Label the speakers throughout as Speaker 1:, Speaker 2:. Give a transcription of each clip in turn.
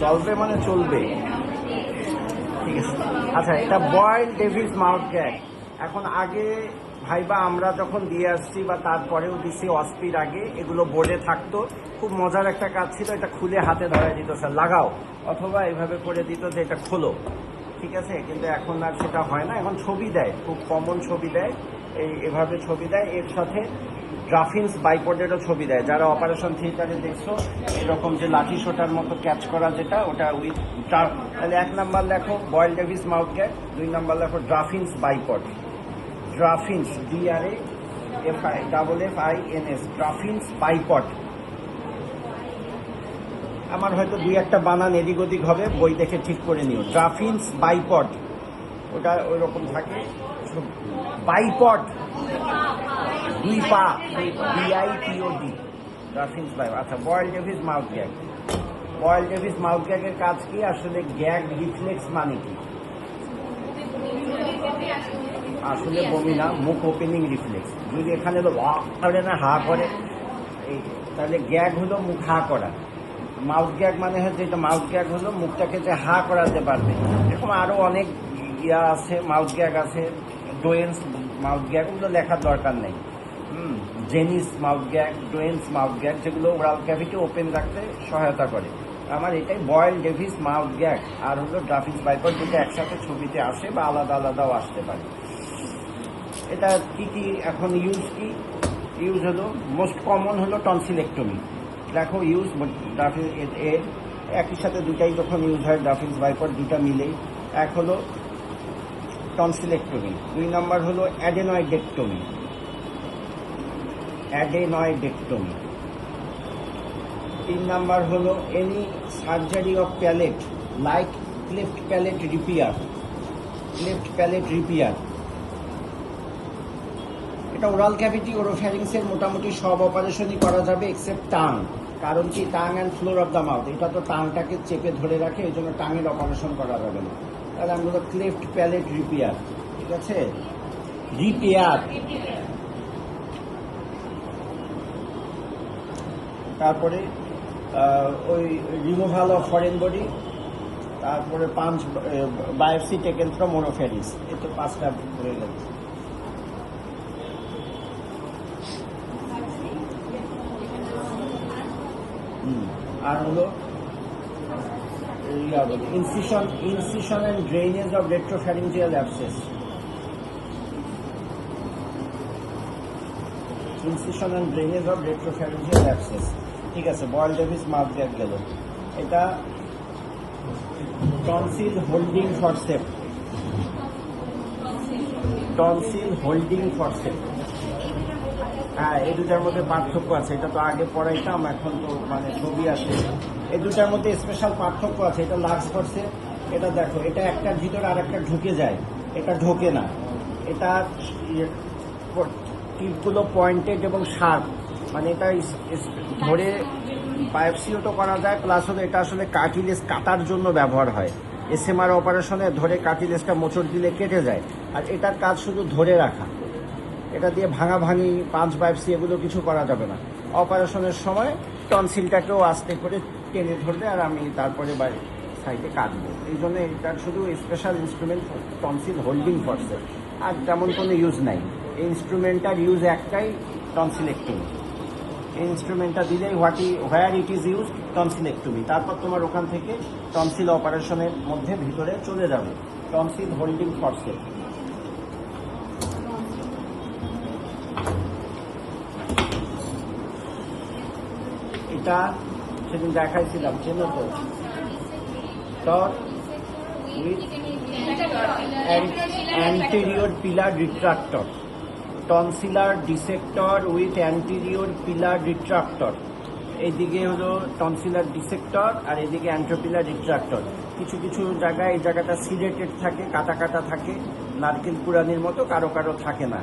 Speaker 1: চলবে মানে চলবে, ঠিক আছে। আচ্ছা, এটা বয়েল ডেভিস মাউথ গ্যাগ। এখন আগে ভাইবা আমরা যখন দিয়ে আসছি বা তারপরেও দিছি অস্পির আগে, এগুলো বোর্ডে থাকতো, খুব মজার একটা কাজ ছিল। এটা খুলে হাতে ধরাই দিত, স্যার লাগাও, অথবা এভাবে করে দিত যে এটা খোলো, ঠিক আছে। কিন্তু এখন আর সেটা হয় না, এখন ছবি দেয়, খুব কমন ছবি দেয়, এভাবে ছবি দেয়। এর সাথে গ্রাফিন্স বাইপডেরও ছবি দেয়। যারা অপারেশন থিয়েটারে দেখছো, এরকম যে লাঠি শোটার মতো ক্যাচ করা যেটা, ওটা উইথ তাহলে 1 নাম্বার লেখো Boyle Davis mouth gag, 2 number লেখো Draffin's bipod. Draffin's, DRAFINS, Draffin's bipod. আমার হয়তো 2-1টা বানান এদিক ওদিক হবে, বই দেখে ঠিক করে নিও। ড্রাফিন্স বাইপড, ওটা ওই রকম থাকে। বাইপড, 2 পা, BIPOD, ড্রাফিন্স বাইপড। আচ্ছা, Boyle Davis mouth gag. Boyle Davis mouth গ্যাগের কাজ কি? আসলে গ্যাগ রিফ্লেক্স মানে কি? আসলে বমি না, মুখ ওপেনিং রিফ্লেক্স। যদি এখানে তো করে না, হা করে, এই তাহলে গ্যাগ হলো মুখ হা করা। মাউথ গ্যাগ মানে হচ্ছে, এটা মাউথ গ্যাগ হলো মুখটাকে যে হা করাতে পারবে। এরকম আরো অনেক ইয়া আছে, মাউথ গ্যাগ আছে। ডোয়েন্স মাউথ গ্যাগ, ওগুলো লেখার দরকার নেই। জেনিস মাউথ গ্যাগ, ডোয়েন্স মাউথ গ্যাগ, যেগুলো ওরাল ক্যাভিটি ওপেন রাখতে সহায়তা করে। আমার এটাই বয়েল ডেভিস মাউথ গ্যাগ আর হলো ড্রাফিন্স বাইপড, যেটা একসাথে ছবিতে আসে বা আলাদা আলাদাও আসতে পারে। এটা কি কি এখন ইউজ? কি ইউজ হলো? মোস্ট কমন হলো টনসিলেক্টমি। দেখো ইউজ এর একই সাথে দুটাই যখন ইউজ হয়, ড্রাফিন্স বাইপড দুটা মিলেই। এক হলো টনসিলেক্টমি, 2 নাম্বার হলো অ্যাডেনয়েডেক্টমি। অ্যাডেনয়েডেক্টমি 3 নাম্বার হলো any surgery of palate like cleft palate repair. Cleft palate repair, এটা ওরাল ক্যাভিটি ওরোফ্যারিংসের মোটামুটি সব অপারেশনই করা যাবে এক্সেপ্ট টাং। কারণ কি? Tongue and floor of the mouth, এটা তো টাংটাকে চেপে ধরে রাখে, এই জন্য টাঙের অপারেশন করা যাবে না। তাহলে আমরা হলো ক্লেফট প্যালেট রিপেয়ার, ঠিক আছে। রিপেয়ার, তারপরে ওই রিমুভাল অফ ফরেন বডি, তারপরে punch biopsy taken from oropharynx. এই তো 5টা হয়ে গেল। আর হলো incision and drainage of retropharyngeal abscess. Incision and drainage of retropharyngeal abscess, ঠিক আছে। বয়েল ডেভিস মাউথ গ্যাগ গেল। এটা tonsil holding forcep. Tonsil holding forcep, হ্যাঁ, এই দুটার মধ্যে পার্থক্য আছে। এটা তো আগে পড়াইতাম, এখন তো মানে ছবি আসে। এই দুটার মধ্যে স্পেশাল পার্থক্য আছে। এটা লার্জ ফরসেপ, এটা দেখো, এটা একটার ভিতরে আর একটা ঢুকে যায়, এটা ঢোকে না। এটা টিপগুলো পয়েন্টেড এবং শার্প, মানে এটা ধরে বায়োপসিও তো করা যায়, প্লাস হলো এটা আসলে কার্টিলেজ কাটার জন্য ব্যবহার হয়। SMR অপারেশনে ধরে কার্টিলেজটা মোচড় দিলে কেটে যায়, আর এটার কাজ শুধু ধরে রাখা। এটা দিয়ে ভাঙাভাঙি, পাঁচ বায়োপসি এগুলো কিছু করা যাবে না। অপারেশনের সময় টনসিলটাকেও আস্তে করে টেনে ধরবে, আর আমি তারপরে সাইডে কাটবো। এই জন্য এটার শুধু special instrument tonsil holding forcep, আর তেমন কোনো ইউজ নাই। এই ইনস্ট্রুমেন্টটার ইউজ একটাই, টনসিলেক্টমি। এই ইনস্ট্রুমেন্টটা দিলেই হোয়ার ইট ইজ ইউজ, টনসিলেক্টমি। তারপর তোমার ওখান থেকে টনসিল অপারেশনের মধ্যে ভিতরে চলে যাবে। টনসিল হোল্ডিং ফরসেপ, এটা সেদিন দেখাইছিলাম, চেনো তো? টর with anterior pillar retractor, tonsillar dissector with anterior pillar retractor. এইদিকে হলো টনসিলার ডিসেক্টর আর এদিকে অ্যান্ট্রোপিলার রিট্রাক্টর। কিছু কিছু জায়গায় এই জায়গাটা সিলেটেড থাকে, কাটা কাটা থাকে, নারকেল কুড়ানির মতো, কারো কারো থাকে না।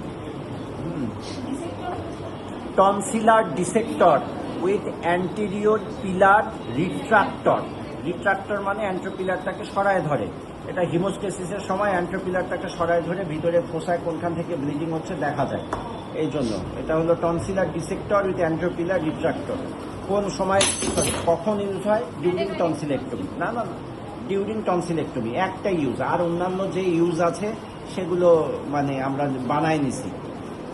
Speaker 1: Tonsillar dissector with anterior pillar retractor. Retractor মানে অ্যান্ট্রোপিলারটাকে সরায় ধরে। এটা হিমোস্টেসিসের সময় অ্যান্ট্রোপিলারটাকে সরায় ধরে ভিতরে ফোসায় কোনখান থেকে ব্লিডিং হচ্ছে দেখা যায়, এই জন্য এটা হলো টনসিলার ডিসেক্টর উইথ অ্যান্ট্রোপিলার রিট্রাক্টর। কোন সময় কখন ইউজ হয়? During tonsillectomy. না, ডিউরিং টনসিলেক্টমি একটা ইউজ, আর অন্যান্য যে ইউজ আছে সেগুলো মানে আমরা বানাই নিছি।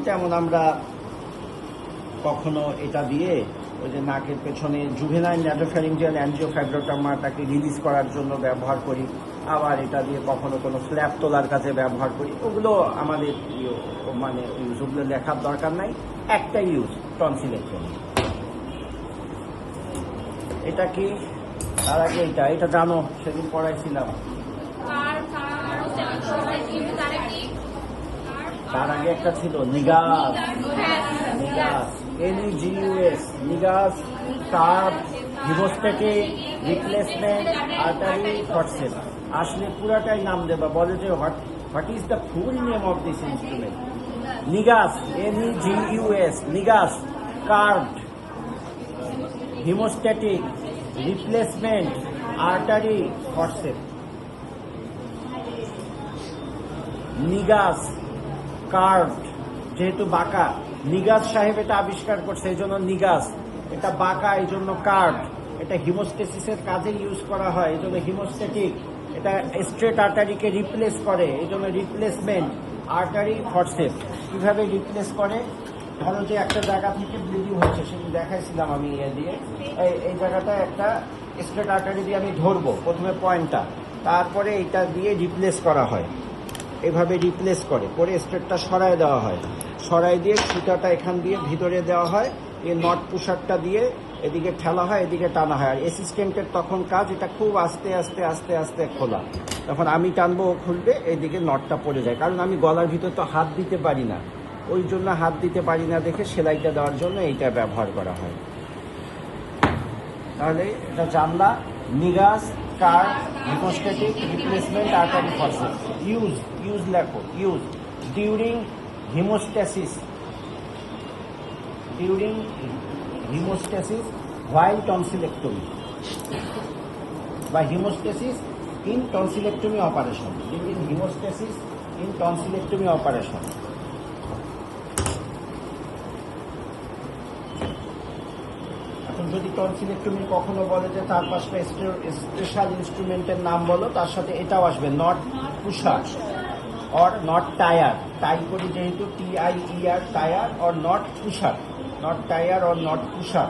Speaker 1: যেমন আমরা কখনো এটা দিয়ে ওই যে নাকের পেছনে জুভেনাইল ন্যাসোফ্যারিঞ্জিয়াল অ্যানজিওফাইব্রোটোমাটাকে রিলিজ করার জন্য ব্যবহার করি, আবার এটা দিয়ে কখনো কোনো ফ্ল্যাপ তোলার কাজে ব্যবহার করি। ওগুলো আমাদের মানে ইউজ, ওগুলো লেখার দরকার নাই, একটা ইউজ টনসিলেক্টমি। এটা কি? তার আগে এটা জানো, সেদিন পড়াইছিলাম। তার আগে একটা ছিল Negus, NEGUS, Negus curve haemostatic replacement artery forcep. আসলে পুরাটাই নাম দেবা, বলে যে what is the full name of this instrument? Negus, NEGUS, Negus curve haemostatic replacement artery forcep. Negus curve, যেহেতু বাঁকা, নিগাস সাহেব এটা আবিষ্কার করছে এই জন্য নিগাস। এটা বাঁকা এই জন্য কার্ভ। এটা হিমোস্টেসিসের কাজে ইউজ করা হয় এই জন্য হিমোস্ট্যাটিক। এটা স্ট্রেট আর্টারিকে রিপ্লেস করে এই জন্য রিপ্লেসমেন্ট আর্টারি ফরসেপ। কিভাবে রিপ্লেস করে? ধরো যে একটা জায়গা থেকে ব্লিডিং হচ্ছে, সেটা দেখাইছিলাম আমি দিয়ে। এই জায়গাটা একটা স্ট্রেট আর্টারি দিয়ে আমি ধরবো প্রথমে পয়েন্টটা, তারপরে এটা দিয়ে রিপ্লেস করা হয়। এভাবে রিপ্লেস করে স্ট্রেটটা সরায় দেওয়া হয়, সরাই দিয়ে সুতাটা এখান দিয়ে ভিতরে দেওয়া হয়, এই নট পুশারটা দিয়ে এদিকে ঠেলা হয়, এদিকে টানা হয়। আর অ্যাসিস্ট্যান্টের তখন কাজ এটা খুব আস্তে আস্তে আস্তে আস্তে খোলা। তখন আমি টানবো, ও খুলবে, এদিকে নটটা পড়ে যায়। কারণ আমি গলার ভিতর তো হাত দিতে পারি না, ওই জন্য হাত দিতে পারি না দেখে সেলাইটা দেওয়ার জন্য এইটা ব্যবহার করা হয়। তাহলে এটা জানলা, Negus curve haemostatic replacement artery forcep. Use লেখো, use during haemostasis, while tonsillectomy বা haemostasis in tonsillectomy operation. During haemostasis in tonsillectomy operation. এখন যদি টনসিলেক্টমি কখনো বলে যে 4-5টা স্পেশাল ইনস্ট্রুমেন্টের নাম বলো, তার সাথে এটাও আসবে, নট পুশার or not tire, টাই করি যেহেতু, TIER, tyre, or not pusher, not tire or not pusher।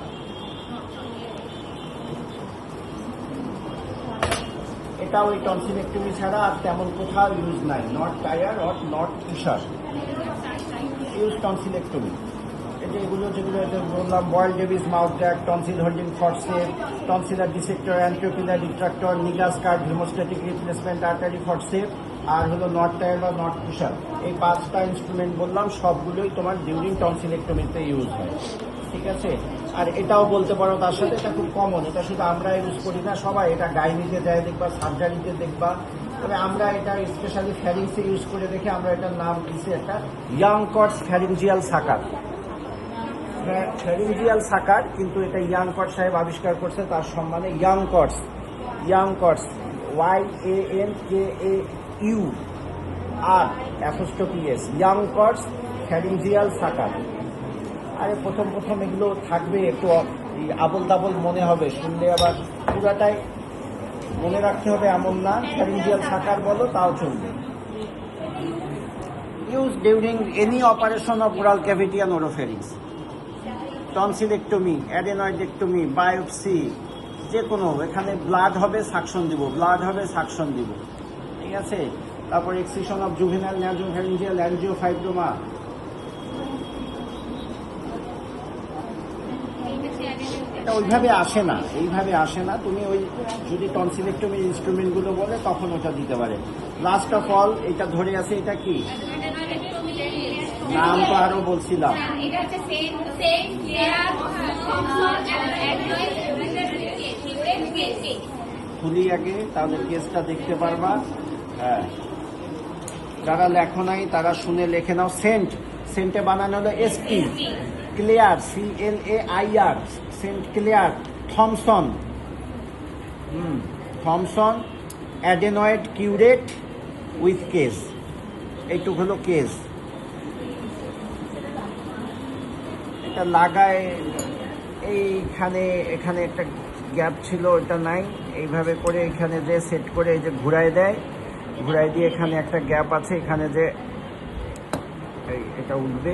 Speaker 1: এটা ওই টনসিলেক্টমি ছাড়া আর তেমন কোথাও ইউজ নাই, knot tier or not pusher use tonsillectomy. এটা এগুলো যেগুলো বললাম, Boyle Davis mouth gag, tonsil holding forceps, tonsillar dissector, anterior pillar retractor, Negus curve haemostatic replacement artery forceps, আর হলো নট টায়ার বা নট পুশার। এই 5টা ইনস্ট্রুমেন্ট বললাম, সবগুলোই তোমার ডিউরিং টনসিলেক্টমিতে ইউজ হয়। ঠিক আছে? আর এটাও বলতে পারো তার সাথে, এটা খুব কমন, এটা শুধু আমরা ইউজ করি না, সবাই এটা গাইনিতে যায় দেখবা, সার্জারিতে দেখবা। তবে আমরা এটা স্পেশালি ফ্যারিংসে ইউজ করে দেখে আমরা এটার নাম দিচ্ছি একটা ইয়াং কটস ফ্যারিঞ্জিয়াল সাকার। ফ্যারিঞ্জিয়াল সাকার, কিন্তু এটা ইয়াং কটস সাহেব আবিষ্কার করছে তার সম্মানে। ইয়াং কটস YANKAUR ইয়াং কটস ফ্যারিঞ্জিয়াল সাকার। আরে প্রথম এগুলো থাকবে, একটু আবল তাবল মনে হবে, শুনলে আবার পুরাটাই মনে রাখতে হবে এমন না। ফ্যারিঞ্জিয়াল সাকার বলো তাও চলবে। Use during any operation of oral cavity and oropharynx, tonsillectomy, adenoidectomy, biopsy, যে কোনো। এখানে ব্লাড হবে, সাকশন দিব, ঠিক আছে? তারপর এক্সিশন অফ জুভেনাইল ন্যাসোফ্যারিঞ্জিয়াল অ্যানজিওফাইব্রোমা। এটা ওইভাবে আসে না, তুমি ওই যদি টনসিলেক্টমির ইনস্ট্রুমেন্টগুলো বলে তখন ওটা দিতে পারে। লাস্ট অফ অল এটা ধরে আছে, এটা কি নাম তো আরো বলছিলাম, খুলি আগে, তাহলে কেসটা দেখতে পারবা। হ্যাঁ, যারা লেখো নাই তারা শুনে লেখে নাও। সেন্টে বানানো হলো ST, Clair, CLAIR, Saint clear. Thomson adenoid curette with case, এইটুক হলো কেস। এটা লাগায় এইখানে এখানে একটা গ্যাপ ছিল, ওটা নাই। এইভাবে করে এখানে যে সেট করে এই যে ঘুরায় দেয়, ঘুরাই দিয়ে এখানে একটা গ্যাপ আছে, এখানে যে এটা উঠবে।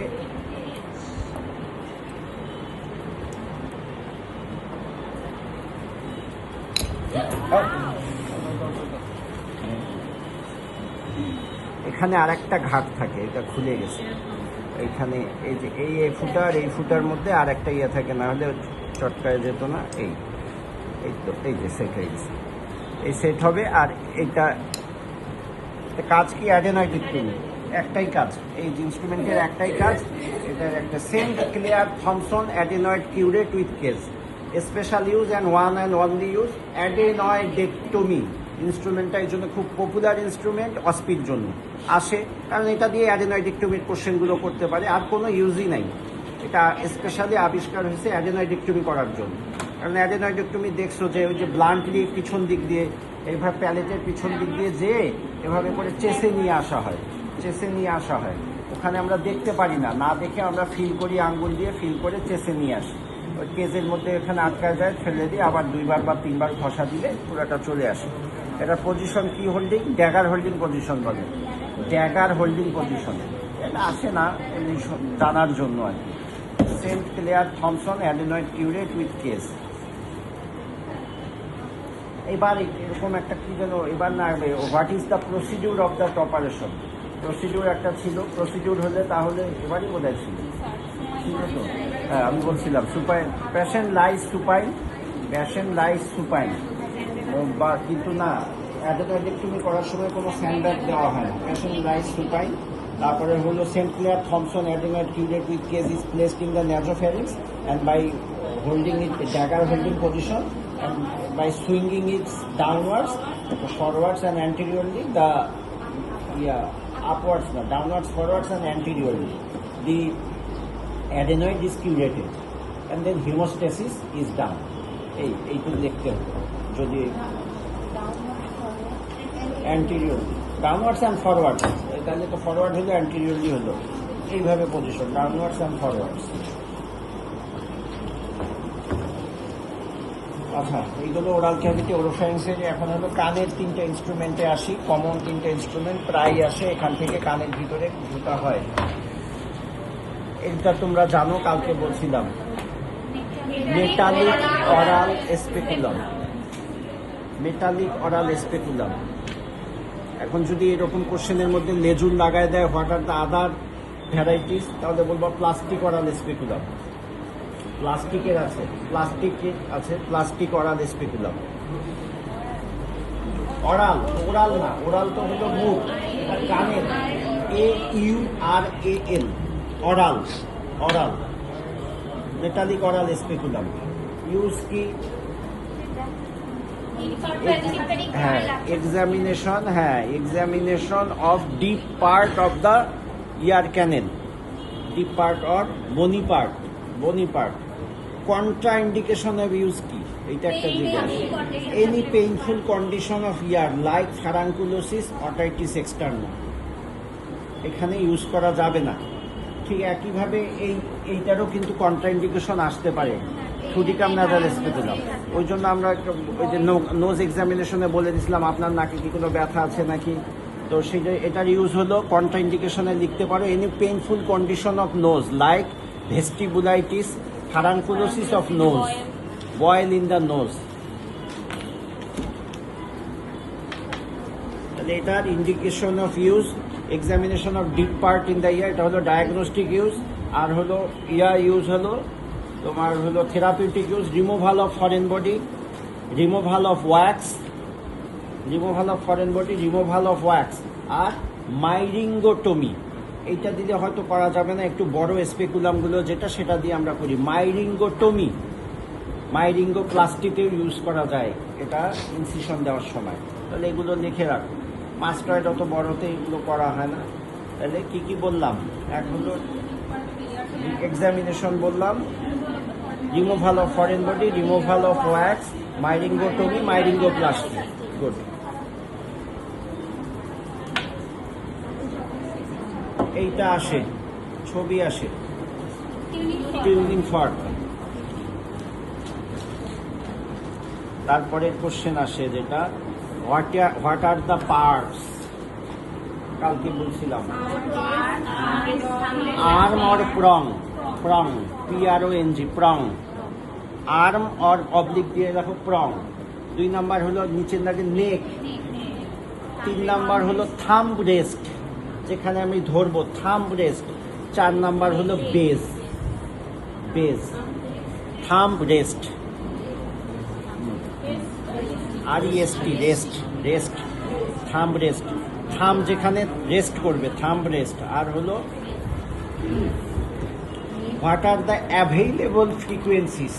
Speaker 1: এখানে আর একটা ঘাট থাকে, এটা খুলে গেছে। এইখানে এই যে এই ফুটার মধ্যে আর একটা ইয়ে থাকে, না হলে চটকায় যেত না। এই তো এই যে সেট হয়ে গেছে, এই সেট হবে। আর এইটা কাজ কি অ্যাডেনয়েড টুল, একটাই কাজ, এই ইনস্ট্রুমেন্টের একটাই কাজ। এটার একটা saint clear Thomson adenoid curette with case, special use and one and only use adenoidectomy. ইনস্ট্রুমেন্টটা এই জন্য খুব পপুলার ইনস্ট্রুমেন্ট, অস্পির জন্য আসে, কারণ এটা দিয়ে অ্যাডেনয়েডেক্টমির কোশ্চেনগুলো করতে পারে। আর কোনো ইউজই নাই, এটা স্পেশালি আবিষ্কার হয়েছে অ্যাডেনয়েডেক্টমি করার জন্য। কারণ অ্যাডেনয়েডেক্টমি দেখছো যে ওই যে ব্লান্টলি পিছন দিক দিয়ে, এইভাবে প্যালেটের পিছন দিক দিয়ে যেয়ে এভাবে করে চেসে নিয়ে আসা হয়, ওখানে আমরা দেখতে পারি না, না দেখে আমরা ফিল করি, আঙ্গুল দিয়ে ফিল করে চেসে নিয়ে আসি। ওই কেজের মধ্যে এখানে আটকায় যায়, ফেলে দিয়ে আবার 2বার বা 3বার ঘষা দিলে পুরোটা চলে আসে। এটা পজিশন কি হোল্ডিং, ড্যাগার হোল্ডিং পজিশন বলে, ড্যাগার হোল্ডিং পজিশন। এটা আসে না এমনি জানার জন্য আর কি। Saint Claire Thomson adenoid curette with case. এবার এরকম একটা কি যেন, এবার না, what is the procedure of that operation, procedure একটা ছিল। প্রসিডিউর হলে তাহলে এবারই বোধহয় ছিল তো, হ্যাঁ আমি বলছিলাম সুপাইন, পেশেন্ট লাইস সুপাইন, বা কিন্তু না, অ্যাডেনয়েডেক্টমি করার সময় কোনো স্যান্ডব্যাগ দেওয়া হয় না, পেশেন্ট লাইস সুপাইন। তারপরে হলো saint Claire Thomson adenoid curette with case is placed in the nasopharynx and by holding it dagger holding position and by swinging it downwards, forwards and anteriorly, downwards, forwards and anteriorly, the adenoid is curated and then hemostasis is done. এইটুকু দেখতে হবে, যদি anteriorly, downwards and forwards, তাহলে তো forward হলো, anteriorly হলো, এইভাবে position, downwards and forwards। আচ্ছা, এইগুলো ওরাল ক্যাভিটি ওরোফ্যারিংসের। এখন হলো কানের 3টে ইনস্ট্রুমেন্টে আসি, কমন 3টে ইনস্ট্রুমেন্ট প্রায় আসে, এখান থেকে কানের ভিতরে ঢোকা হয়। এটা তোমরা জানো, কালকে বলছিলাম, মেটালিক অরাল স্পেকুলাম। এখন যদি এরকম কোশ্চেনের মধ্যে লেজুর লাগায় দেয়, what are the other varieties, তাহলে বলবো plastic aural speculum. Plastic aural speculum. Oral না, ওরাল তো হলো মুখ, কানের, AURAL, aural, metallic aural speculum. Use কি? Examination of deep part of the ear canal, deep part or bony part. Contraindication of use কি, এইটা একটা জিজ্ঞাসা। Any painful condition of ear like furunculosis, otitis external, এখানে use করা যাবে না। ঠিক একইভাবে এইটারও কিন্তু কন্ট্রাইন্ডিকেশন আসতে পারে, ফুডিকাম নাজাল স্পেকুলাম। ওই জন্য আমরা ওই যে নোজ এক্সামিনেশনে বলে দিয়েছিলাম আপনার নাকে কি কোনো ব্যথা আছে নাকি, তো সেই এটার ইউজ হলো কন্ট্রাইন্ডিকেশনে লিখতে পারো, any painful condition of nose like vestibulitis, furunculosis of nose, boil in the nose. তাহলে এটার indication of use, examination of deep part in the ear, এটা হলো ডায়াগনস্টিক ইউজ। আর হলো ইউজ হলো তোমার হলো therapeutic use, removal of foreign body, removal of wax, আর myringotomy. এইটা দিলে হয়তো করা যাবে না, একটু বড় স্পেকুলামগুলো যেটা, সেটা দিয়ে আমরা করি মাইরিঙ্গোটমি। মাইরিঙ্গোপ্লাস্টিতেও ইউজ করা যায় এটা ইনসিশন দেওয়ার সময়। তাহলে এগুলো লিখে রাখো। মাস্টার্ড অত বড়তে এগুলো করা হয় না। তাহলে কি বললাম, এক হলো এক্সামিনেশন বললাম, removal of foreign body, removal of wax, myringotomy, myringoplasty. Good. এইটা আসে, ছবি আসে, টিউনিং ফর্ক। তারপরে কোশ্চেন আসে যেটা হোয়াট আর দ্য পার্টস, কালকে বলছিলাম arm or prong, prong PRONG prong, arm or oblique দিয়ে দেখো প্রং। 2 নাম্বার হলো নিচের দাগে নেক। 3 নাম্বার হলো থাম্ব রেস্ট, যেখানে আমি ধরবো থাম্ব রেস্ট। 4 নাম্বার হলো base, base thumb rest, REST rest, rest thumb rest, thumb যেখানে রেস্ট করবে থাম্ব রেস্ট। আর হলো what are the available frequencies,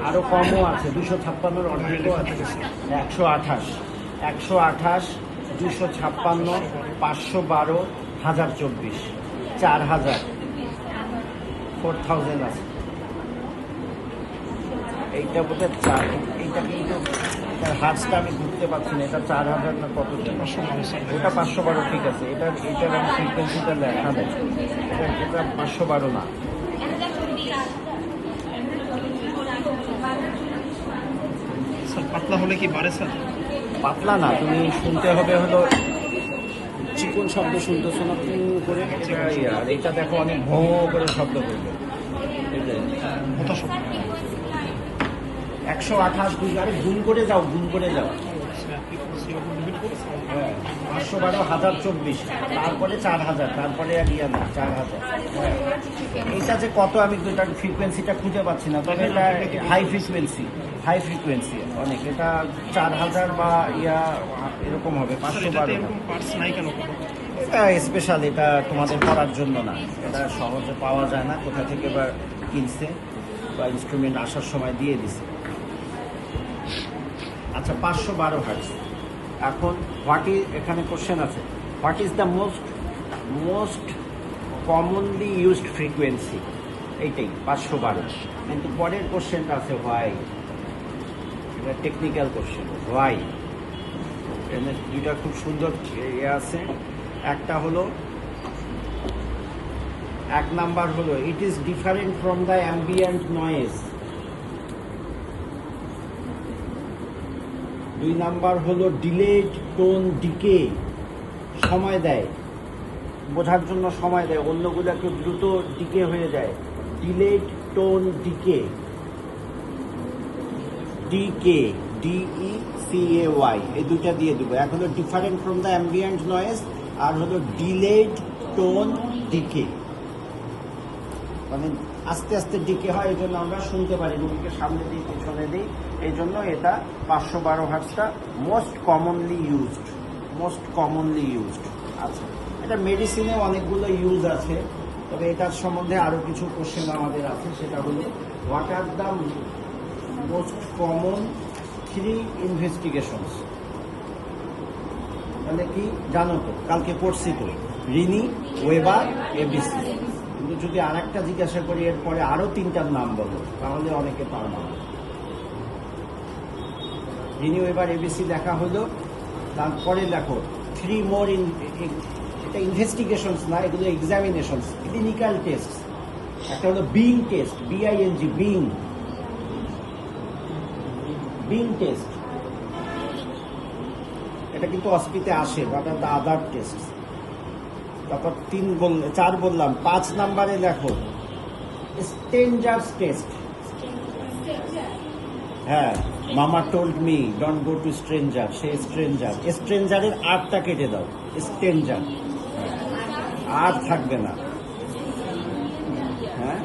Speaker 1: আরো কমও আছে, 256 অর্ধেকও আছে, 128, 256, 512, 1024, 4000, 4000 আছে। এইটা বোধহয় 4, এইটা কিন্তু হার্সটা আমি ঘুরতে পারছি না, এটা 4000 না কত, ওটা 512 ঠিক আছে। এটার আমি ফ্রিকোয়েন্সিটা লেখা নেই, এটা 512 না।
Speaker 2: স্যার পাতলা হলে কি বাড়ে স্যার?
Speaker 1: পাতলা না, তুমি শুনতে হবে হলো চিকন শব্দ শুনতেছো না করে, আর এটা দেখো অনেক ভো করে শব্দ করবে। 128, 2, আরে গুণ করে যাও, গুণ করে যাও। 512, 1024, তারপরে 4000, তারপরে আর ইয়া না 4000। এইটা যে কত আমি দুটার ফ্রিকোয়েন্সিটা খুঁজে পাচ্ছি না, তবে এটা হাই ফ্রিকোয়েন্সি অনেক। এটা 4000 বা ইয়া এরকম হবে, 512 না। এটা স্পেশাল, এটা তোমাদের করার জন্য না, এটা সহজে পাওয়া যায় না, কোথা থেকে বা কিনছে বা ইনস্ট্রুমেন্ট আসার সময় দিয়ে দিছে। আচ্ছা 512 হার্টজ। এখন এখানে কোশ্চেন আছে, what is the most commonly used frequency, এইটাই 512। কিন্তু পরের কোশ্চেনটা আছে হোয়াই, এটা টেকনিক্যাল কোশ্চেন, হোয়াই। এখানে দুইটা খুব সুন্দর ইয়ে আছে। একটা হলো, 1 নাম্বার হলো it is different from the ambient noise. 2 number হলো ডিলেড টোন ডিকে, সময় দেয়, বোঝার জন্য সময় দেয়, অন্যগুলো একটু দ্রুত ডিকে হয়ে যায়। ডিলেড টোন ডিকে, DECAY, এই দুইটা দিয়ে দেবো। এক হলো different from the ambient noise, আর হলো ডিলেড টোন ডিকে, মানে আস্তে আস্তে ডিকে হয়, এই জন্য আমরা শুনতে পারি, রুগীকে সামনে দিই পেছনে দিই, এই জন্য এটা 512 হার্টজটা মোস্ট কমনলি ইউজড। আচ্ছা, এটা মেডিসিনে অনেকগুলো ইউজ আছে, তবে এটার সম্বন্ধে আরো কিছু কোশ্চেন আমাদের আছে। সেটা হলো what are the most common 3 investigations, মানে কি জানো তো, কালকে পড়ছি তো, রিনি, ওয়েবার, ABC। কিন্তু যদি আর একটা জিজ্ঞাসা করি এরপরে আরো 3টার নাম বলো, তাহলে অনেকে পারবে না। রিনি, ওয়েবার, ABC দেখা হলো, তারপরে দেখো 3 মোর এটা ইনভেস্টিগেশনস না, এগুলো এক্সামিনেশনস, ক্লিনিক্যাল টেস্ট। একটা হলো being test, BING, being test, এটা কিন্তু অস্পিতে আসে, বাট দ্য আদার টেস্ট। তারপর 4 বললাম। 5 নাম্বারে দেখো স্ট্রেঞ্জার্স টেস্ট। হ্যাঁ, mama told me don't go to stranger, সে স্ট্রেঞ্জারের আরটা কেটে দাও, স্ট্রেঞ্জার আর থাকবে না। হ্যাঁ,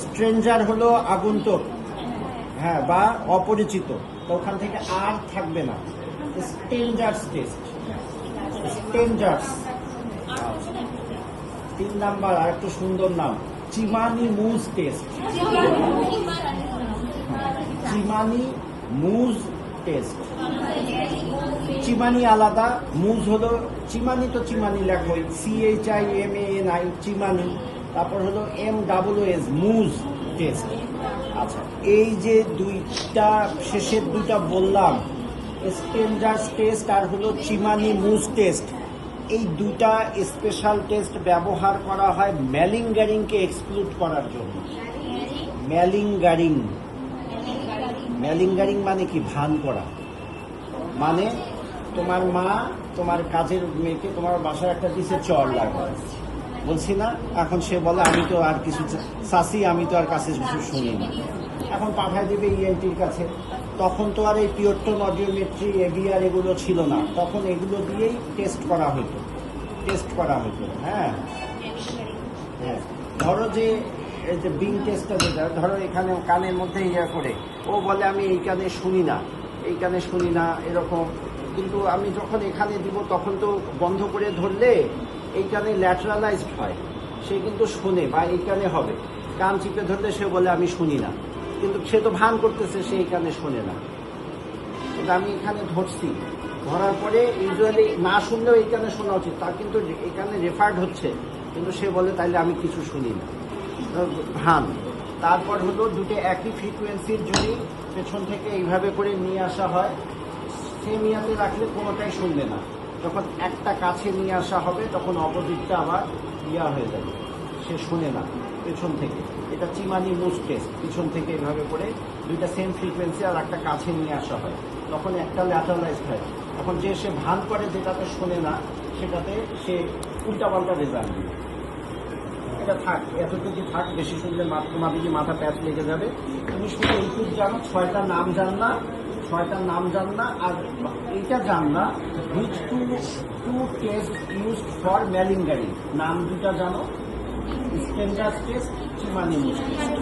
Speaker 1: স্ট্রেঞ্জার হলো আগন্তুক, হ্যাঁ, বা অপরিচিত, তো ওখান থেকে আর থাকবে না। Strangers test, strangers. 3 নাম্বার আর একটু সুন্দর নাম, চিমানি মুজ টেস্ট। চিমানি মুজ টেস্ট, চিমানি আলাদা, মুজ হলো, চিমানি তো চিমানি লেখো, CHIMANI, চিমানি। তারপর হলো MSS, মুজ টেস্ট। আচ্ছা, এই যে দুইটা শেষের দুইটা বললাম, স্ট্রেঞ্জার্স টেস্ট আর হলো চিমানি মুজ টেস্ট, এই দুটা স্পেশাল টেস্ট ব্যবহার করা হয় ম্যালিঙ্গারিংকে এক্সক্লুড করার জন্য। ম্যালিঙ্গারিং। ম্যালিঙ্গারিং মানে কি? ভান করা। মানে তোমার মা তোমার কাজের মেয়েকে তোমার বাসায় একটা দিছে চর লাগবে, বলছি না, এখন সে বলে আমি তো আর কিছু চাষি, আমি তো আর কাছে কিছু শুনি না, এখন পাঠায় দেবে ইএনটির কাছে। তখন তো আর এই পিওরটন অডিওমেট্রি এভিআর এগুলো ছিল না, তখন এগুলো দিয়েই টেস্ট করা হতো। হ্যাঁ হ্যাঁ, ধরো যে এই যে বিং টেস্টটা যেটা, ধরো এখানে কানের মধ্যে ইয়া করে ও বলে আমি এই কানে শুনি না এরকম, কিন্তু আমি যখন এখানে দিব তখন তো বন্ধ করে ধরলে এই কানে ল্যাটারালাইজড হয়, সে কিন্তু শোনে, বা এই কানে হবে। কান চিপে ধরলে সে বলে আমি শুনি না, কিন্তু সে তো ভান করতেছে সে এই কানে শোনে না। কিন্তু আমি এখানে ধরছি, ধরার পরে ইউজুয়ালি না শুনলেও এই কানে শোনা উচিত, তার কিন্তু এই কানে রেফার্ড হচ্ছে, কিন্তু সে বলে তাইলে আমি কিছু শুনি না, ভান। তারপর হলো দুটো একই ফ্রিকোয়েন্সির যদি পেছন থেকে এইভাবে করে নিয়ে আসা হয়, সেম ইয়াতে রাখলে কোনোটাই শুনবে না। যখন একটা কাছে নিয়ে আসা হবে তখন অপোজিটটা আবার ইয়া হয়ে যাবে, সে শুনে না পেছন থেকে। এটা চিমানি মুস টেস্ট, পিছন থেকে এইভাবে করে দুইটা সেম ফ্রিকোয়েন্সি আর একটা কাছে নিয়ে আসা হয়, তখন একটা ল্যাটারালাইজড হয়। এখন যে সে ভান করে যেটাতে শোনে না সেটাতে সে উল্টাপাল্টা রেজাল্ট দিবে। এটা থাক, এতটুকু থাক, বেশি শুনলে তোমার দিকে মাথা প্যাচ লেগে যাবে। তুমি শুধু এইটুকু জানো, ছয়টার নাম জান না, আর এইটা জান না which two test used for malingering. নাম দুটা জানো, স্টেনডার্স টেস্ট, চিমানি মুস টেস্ট।